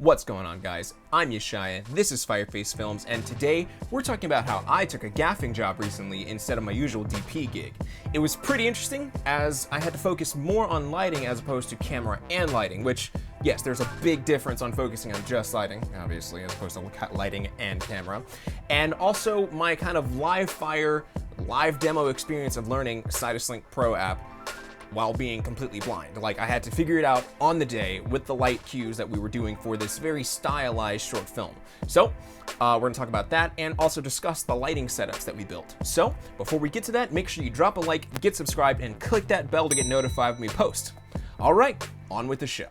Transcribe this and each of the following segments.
What's going on, guys? I'm Yeshaya, this is Fireface Films, and today we're talking about how I took a gaffing job recently instead of my usual DP gig. It was pretty interesting as I had to focus more on lighting as opposed to camera and lighting, which, yes, there's a big difference on focusing on just lighting, obviously, as opposed to lighting and camera. And also my kind of live fire, live demo experience of learning Sidus Link Pro app while being completely blind. Like, I had to figure it out on the day with the light cues that we were doing for this very stylized short film. So, we're gonna talk about that and also discuss the lighting setups that we built. So, before we get to that, make sure you drop a like, get subscribed, and click that bell to get notified when we post. All right, on with the show.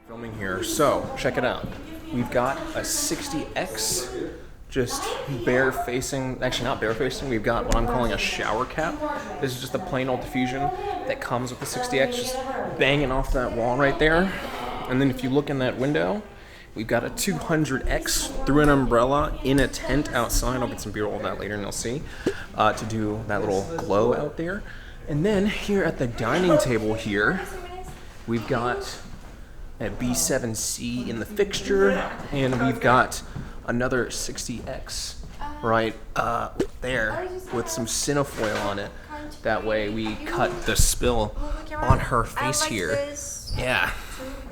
Filming here, so check it out. We've got a 60X, just bare facing, actually not bare facing, we've got what I'm calling a shower cap. This is just a plain old diffusion that comes with the 60X, just banging off that wall right there. And then if you look in that window, we've got a 200X through an umbrella in a tent outside. I'll get some B-roll of that later and you'll see, to do that little glow out there. And then here at the dining table here, we've got a B7C in the fixture, and we've got another 60X right there with some cinefoil on it. That way we cut the spill on her face here. Yeah,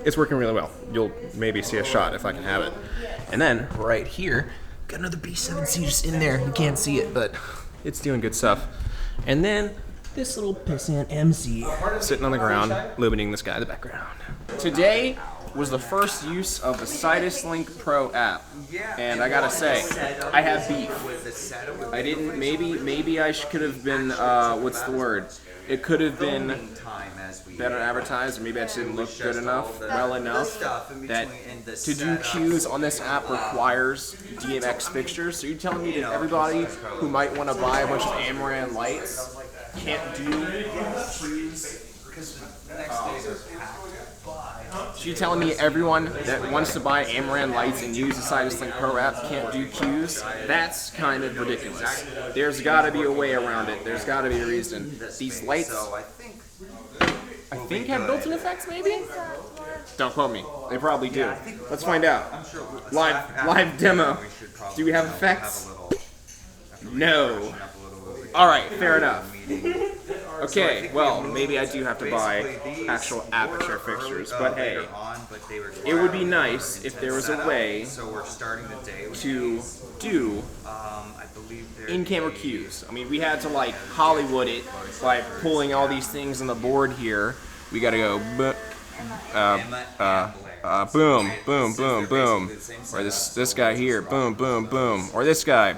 it's working really well. You'll maybe see a shot if I can have it. And then right here, got another B7C just in there. You can't see it, but it's doing good stuff. And then this little pissant MC sitting on the ground, limiting this guy in the background. Today was the first use of the Sidus Link Pro app, and I gotta say, I have beef. I didn't, maybe I could have been, what's the word? It could have been better advertised, or maybe I just didn't look good enough, well enough, that to do cues on this app requires DMX fixtures. So you're telling me that everybody who might want to buy a bunch of Amaran lights can't do cues? So you're telling me everyone that wants to buy Amaran lights and use the Sidus Link Pro app can't do cues? That's kind of ridiculous. There's got to be a way around it. There's got to be a reason. These lights, I think have built-in effects, maybe? Don't quote me. They probably do. Let's find out. Live demo. Do we have effects? No. All right, fair enough. Okay, well, maybe I do have to buy actual aperture fixtures, but hey, it would be nice if there was a way to do in-camera cues. I mean, we had to like Hollywood it by pulling all these things on the board here. We gotta go boom, boom, boom, boom, or this guy here, boom, boom, boom, or this guy,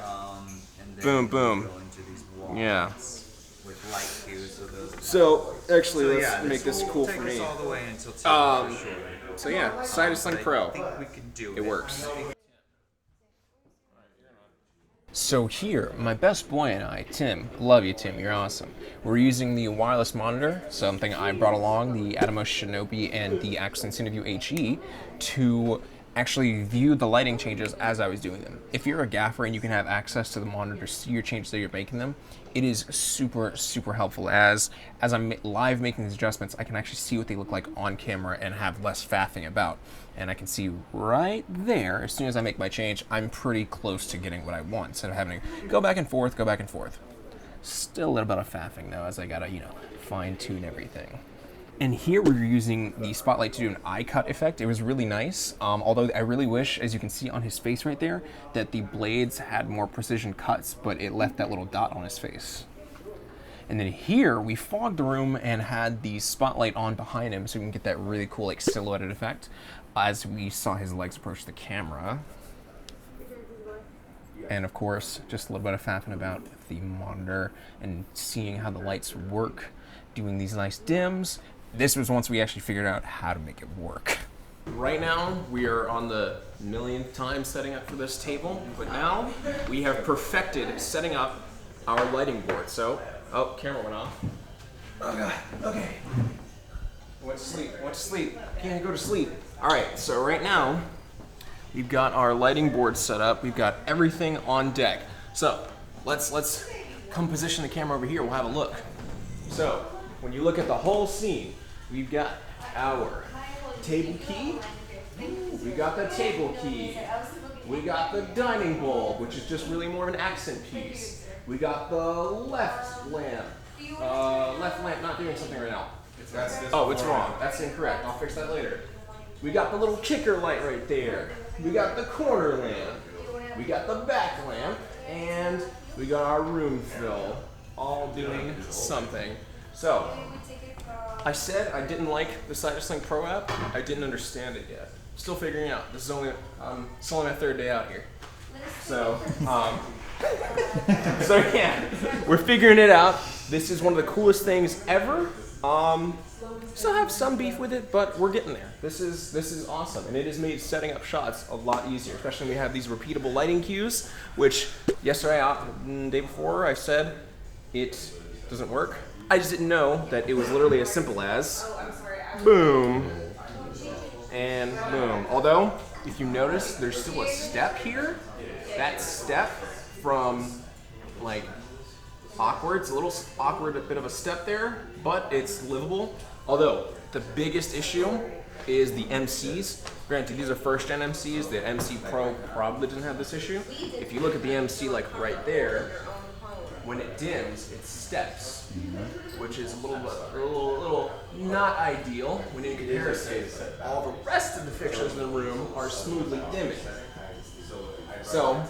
boom, boom. Yeah. So, actually, let's make this cool for me. So yeah, Sidus Link Pro. It works. So here, my best boy and I, Tim, love you Tim, you're awesome. We're using the wireless monitor, something I brought along, the Atomos Shinobi and the Axon Cineview HE, to actually view the lighting changes as I was doing them. If you're a gaffer and you can have access to the monitor, see your changes that you're making them, it is super, super helpful. As I'm live making these adjustments, I can actually see what they look like on camera and have less faffing about. And I can see right there, as soon as I make my change, I'm pretty close to getting what I want, instead of having to go back and forth, go back and forth. Still a little bit of faffing though, as I gotta, fine tune everything. And here we were using the spotlight to do an eye cut effect. It was really nice, although I really wish, as you can see on his face right there, that the blades had more precision cuts, but it left that little dot on his face. And then here, we fogged the room and had the spotlight on behind him so we can get that really cool like silhouetted effect as we saw his legs approach the camera. And of course, just a little bit of faffing about the monitor and seeing how the lights work, doing these nice dims. This was once we actually figured out how to make it work. Right now, we are on the millionth time setting up for this table, but now we have perfected setting up our lighting board. So, oh, camera went off. Oh God, okay. Went to sleep, Can't go to sleep. All right, so right now, we've got our lighting board set up. We've got everything on deck. So, let's come position the camera over here. We'll have a look. So, when you look at the whole scene, we've got our table key, We got the table key. We got the dining bulb, which is just really more of an accent piece. We got the left lamp. Left lamp not doing something right now. Oh, it's wrong. That's incorrect. I'll fix that later. We got the little kicker light right there. We got the corner lamp. We got the back lamp. And we got our room fill. All doing something. So, I said I didn't like the CytusLink Pro app. I didn't understand it yet. Still figuring out. This is only it's only my third day out here. So, so yeah, we're figuring it out. This is one of the coolest things ever. Still have some beef with it, but we're getting there. This is awesome, and it has made setting up shots a lot easier, especially when we have these repeatable lighting cues, which yesterday, day before, I said it doesn't work. I just didn't know that it was literally as simple as boom and boom. Although, if you notice, there's still a step here. That step from like awkward, it's a little awkward, a bit of a step there, but it's livable. Although, the biggest issue is the MCs. Granted, these are first-gen MCs. The MC Pro probably doesn't have this issue. If you look at the MC like right there, when it dims, it steps, which is a little not ideal when in comparison, all the rest of the fixtures in the room are smoothly dimming. So,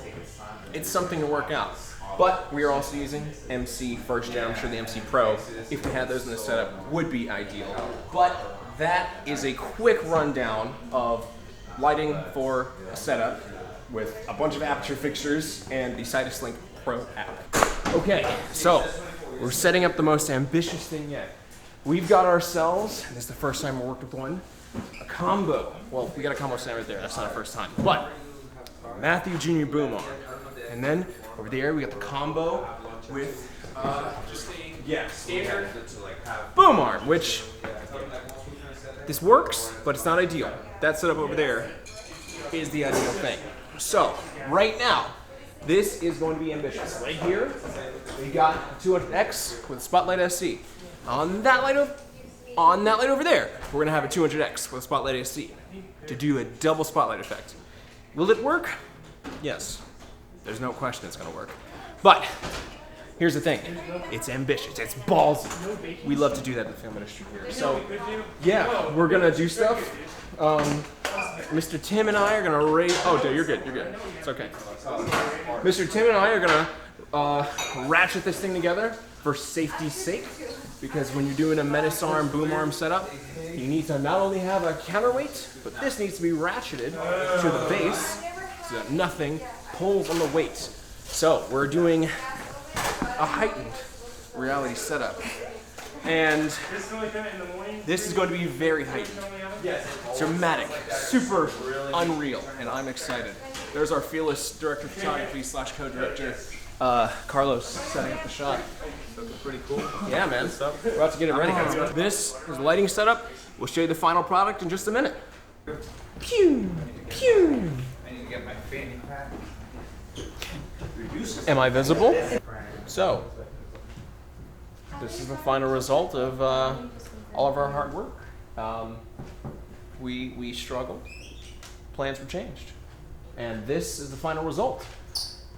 it's something to work out. But we are also using MC first gen. I'm sure the MC Pro, if we had those in the setup, would be ideal. But that is a quick rundown of lighting for a setup with a bunch of aperture fixtures and the CytusLink Pro app. Okay, so we're setting up the most ambitious thing yet. We've got ourselves, and this is the first time we worked with one, a combo. Well, we got a combo stand right there. That's not our first time. But Matthew Jr. boom arm. And then over there, we got the combo with just a standard boom arm, which this works, but it's not ideal. That setup over there is the ideal thing. So right now, this is going to be ambitious. Right here, we got 200X with Spotlight SC. On that light over there, we're gonna have a 200X with Spotlight SC to do a double spotlight effect. Will it work? Yes. There's no question it's gonna work. But here's the thing, it's ambitious, it's ballsy. We love to do that in the film industry here. So yeah, we're gonna do stuff. Mr. Tim and I are gonna raise, oh dude, you're good, it's okay. Mr. Tim and I are gonna ratchet this thing together for safety's sake, because when you're doing a menace arm, boom arm setup, you need to not only have a counterweight, but this needs to be ratcheted to the base so that nothing pulls on the weight. So we're doing a heightened reality setup. And this is going to be very heightened, dramatic, super unreal, and I'm excited. There's our fearless director of photography / co-director, Carlos, setting up the shot. Pretty cool. Yeah, man. We're about to get it ready. This is the lighting setup. We'll show you the final product in just a minute. Pew! Pew! I need to get my fanny pack. Am I visible? So, this is the final result of all of our hard work. We struggled. Plans were changed. And this is the final result.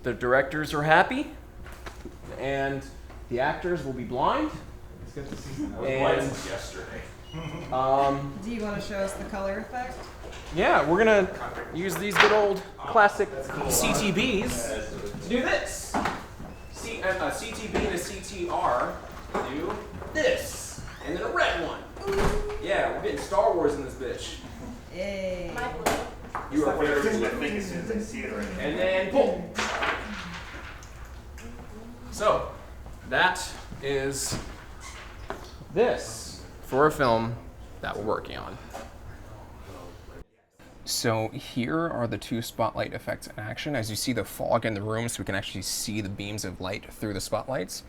The directors are happy, and the actors will be blind. It's good to see you. And Yesterday. Do you want to show us the color effect? yeah, we're gonna use these good old classic CTBs to do this. CTB and a CTR do this, and then a red one. Yeah, we're getting Star Wars in this bitch. Hey. You are very It's good thing as soon as I see it already. and then pull. So, that is this for a film that we're working on. So here are the two spotlight effects in action. As you see the fog in the room, so we can actually see the beams of light through the spotlights.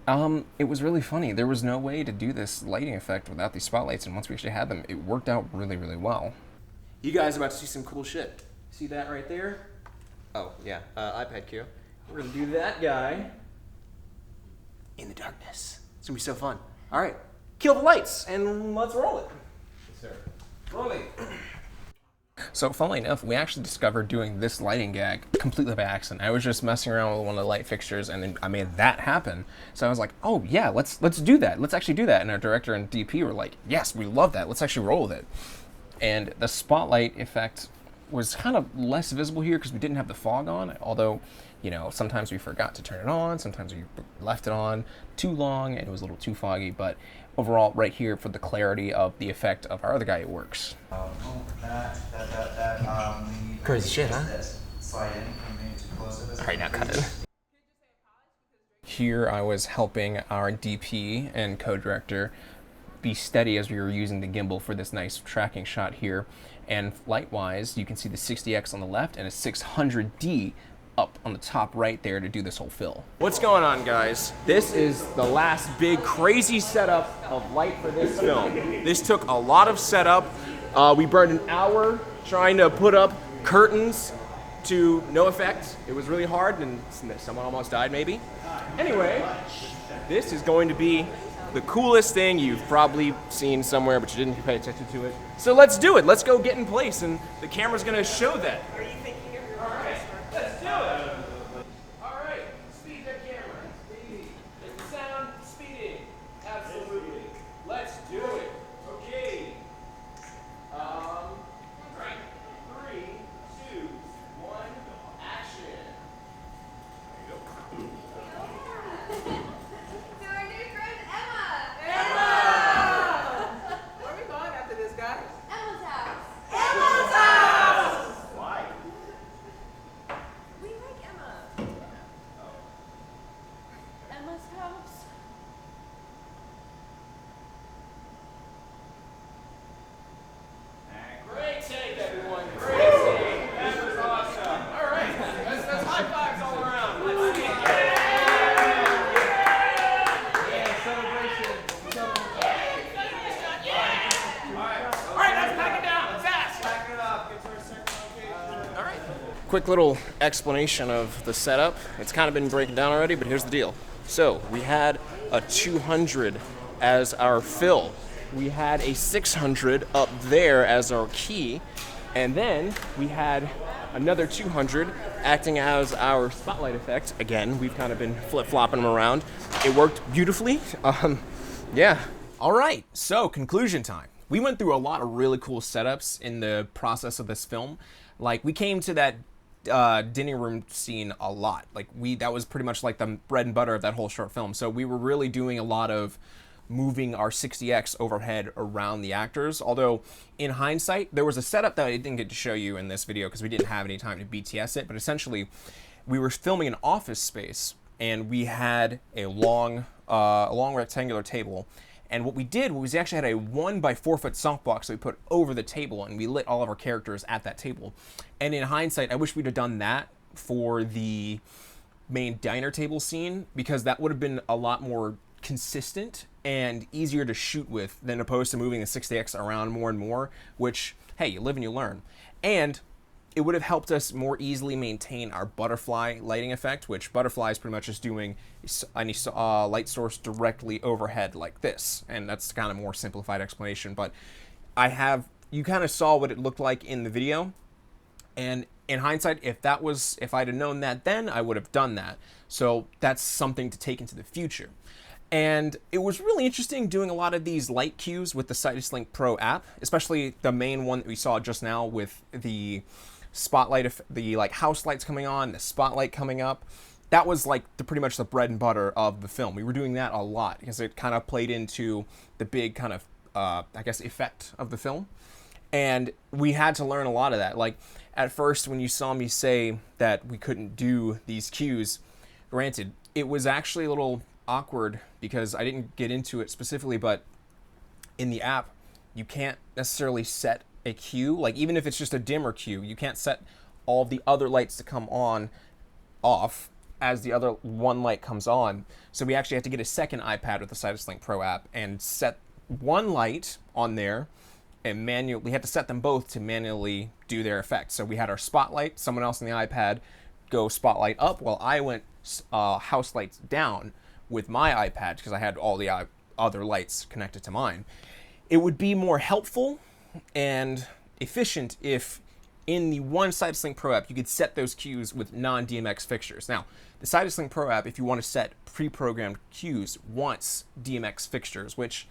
It was really funny. There was no way to do this lighting effect without these spotlights, and once we actually had them, it worked out really, really well. You guys are about to see some cool shit. See that right there? Oh, yeah, iPad Q. We're gonna do that guy in the darkness. It's gonna be so fun. All right, kill the lights, and let's roll it. Yes, sir. Rolling. So funnily enough, we actually discovered doing this lighting gag completely by accident. I was just messing around with one of the light fixtures, and then I made that happen. So I was like, oh yeah, let's do that. Let's actually do that. And our director and DP were like, yes, we love that. Let's actually roll with it. And the spotlight effect was kind of less visible here because we didn't have the fog on, although, you know, sometimes we forgot to turn it on, sometimes we left it on too long and it was a little too foggy, but overall right here for the clarity of the effect of our other guy, it works. Crazy shit, huh? Alright, now cut it. Here I was helping our DP and co-director be steady as we were using the gimbal for this nice tracking shot here. And light-wise, you can see the 60X on the left and a 600D up on the top right there to do this whole fill. What's going on, guys? This is the last big crazy setup of light for this film. This took a lot of setup. We burned an hour trying to put up curtains to no effect. It was really hard and someone almost died maybe. Anyway, this is going to be the coolest thing you've probably seen somewhere, but you didn't pay attention to it. So let's do it. Let's go get in place, and the camera's gonna show that. Are you thinking of your Alright, let's do it. Alright, speed that camera. Speed. Is the sound speeding? Absolutely. Let's do it. Okay. Alright. 3, 2, 1, action. There you go. Quick little explanation of the setup. It's kind of been breaking down already, but here's the deal. So we had a 200 as our fill. We had a 600 up there as our key. And then we had another 200 acting as our spotlight effect. Again, we've kind of been flip-flopping them around. It worked beautifully. Yeah. All right, so conclusion time. We went through a lot of really cool setups in the process of this film. Like, we came to that dining room scene a lot. Like, that was pretty much like the bread and butter of that whole short film. So we were really doing a lot of moving our 60X overhead around the actors. Although, in hindsight, there was a setup that I didn't get to show you in this video because we didn't have any time to BTS it. But essentially, we were filming an office space, and we had a long rectangular table. And what we did was we actually had a 1x4 foot softbox that we put over the table, and we lit all of our characters at that table. And in hindsight, I wish we'd have done that for the main diner table scene, because that would have been a lot more consistent and easier to shoot with than opposed to moving the 60X around more and more, which, hey, you live and you learn. And it would have helped us more easily maintain our butterfly lighting effect, which butterfly is pretty much just doing any light source directly overhead like this. And that's kind of more simplified explanation, but you kind of saw what it looked like in the video. And in hindsight, if I'd have known that then, I would have done that. So that's something to take into the future. And it was really interesting doing a lot of these light cues with the CitusLink Pro app, especially the main one that we saw just now with the spotlight, the like house lights coming on, the spotlight coming up. That was like pretty much the bread and butter of the film. We were doing that a lot because it kind of played into the big kind of, I guess, effect of the film. And we had to learn a lot of that. Like, at first, when you saw me say that we couldn't do these cues, granted, it was actually a little awkward because I didn't get into it specifically, but in the app, you can't necessarily set a cue. Like, even if it's just a dimmer cue, you can't set all the other lights to come on off as the other one light comes on. So we actually have to get a second iPad with the CitusLink Pro app and set one light on there, and we had to set them both to manually do their effect. So we had our spotlight, someone else on the iPad go spotlight up, while I went house lights down with my iPad because I had all the other lights connected to mine. It would be more helpful and efficient if in the one Cytoslink Pro app, you could set those cues with non-DMX fixtures. Now, the Cytoslink Pro app, if you want to set pre-programmed cues, wants DMX fixtures, which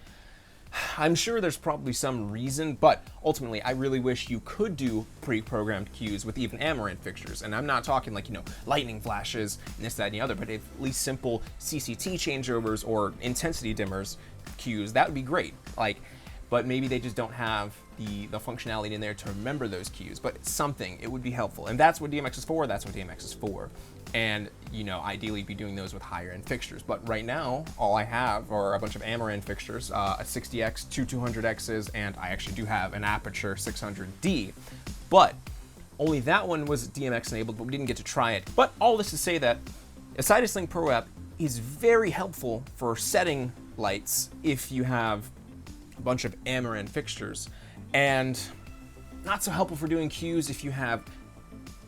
I'm sure there's probably some reason, but ultimately I really wish you could do pre-programmed cues with even Amaranth fixtures. And I'm not talking like, lightning flashes and this, that, and the other, but at least simple CCT changeovers or intensity dimmers cues, that would be great. But maybe they just don't have the functionality in there to remember those cues, but it's something, it would be helpful. And that's what DMX is for, that's what DMX is for. And, ideally be doing those with higher end fixtures. But right now, all I have are a bunch of Amaranth fixtures, a 60X, two 200Xs, and I actually do have an Aputure 600D. But only that one was DMX enabled, but we didn't get to try it. But all this to say that a Cytoslink Pro app is very helpful for setting lights if you have a bunch of Amaranth fixtures, and not so helpful for doing cues if you have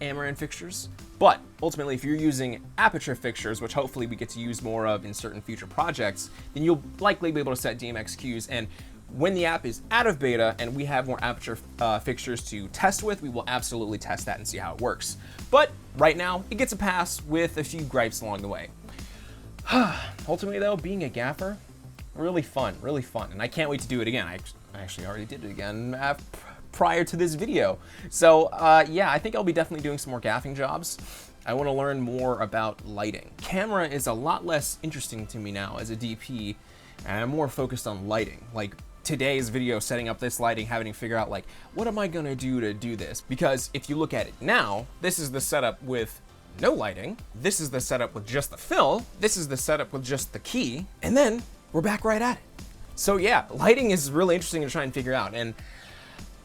Amaranth fixtures. But ultimately, if you're using Aputure fixtures, which hopefully we get to use more of in certain future projects, then you'll likely be able to set DMX cues. And when the app is out of beta and we have more Aputure fixtures to test with, we will absolutely test that and see how it works. But right now, it gets a pass with a few gripes along the way. Ultimately though, being a gaffer, really fun, and I can't wait to do it again. I actually already did it again prior to this video. So yeah, I think I'll be definitely doing some more gaffing jobs. I want to learn more about lighting. Camera is a lot less interesting to me now as a DP, and I'm more focused on lighting. Like today's video, setting up this lighting, having to figure out what am I gonna do to do this? Because if you look at it now, this is the setup with no lighting. This is the setup with just the fill. This is the setup with just the key. And then we're back right at it. So yeah, lighting is really interesting to try and figure out. And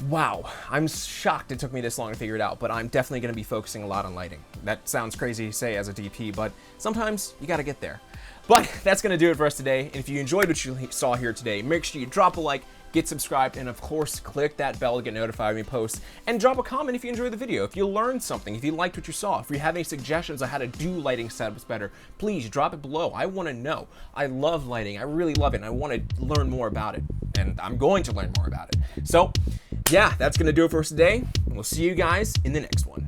wow, I'm shocked it took me this long to figure it out, but I'm definitely gonna be focusing a lot on lighting. That sounds crazy to say as a DP, but sometimes you gotta get there. But that's gonna do it for us today. And if you enjoyed what you saw here today, make sure you drop a like, get subscribed, and of course, click that bell to get notified when we post, and drop a comment if you enjoyed the video. If you learned something, if you liked what you saw, if you have any suggestions on how to do lighting setups better, please drop it below. I wanna know. I love lighting, I really love it, and I wanna learn more about it, and I'm going to learn more about it. So, yeah, that's gonna do it for us today, and we'll see you guys in the next one.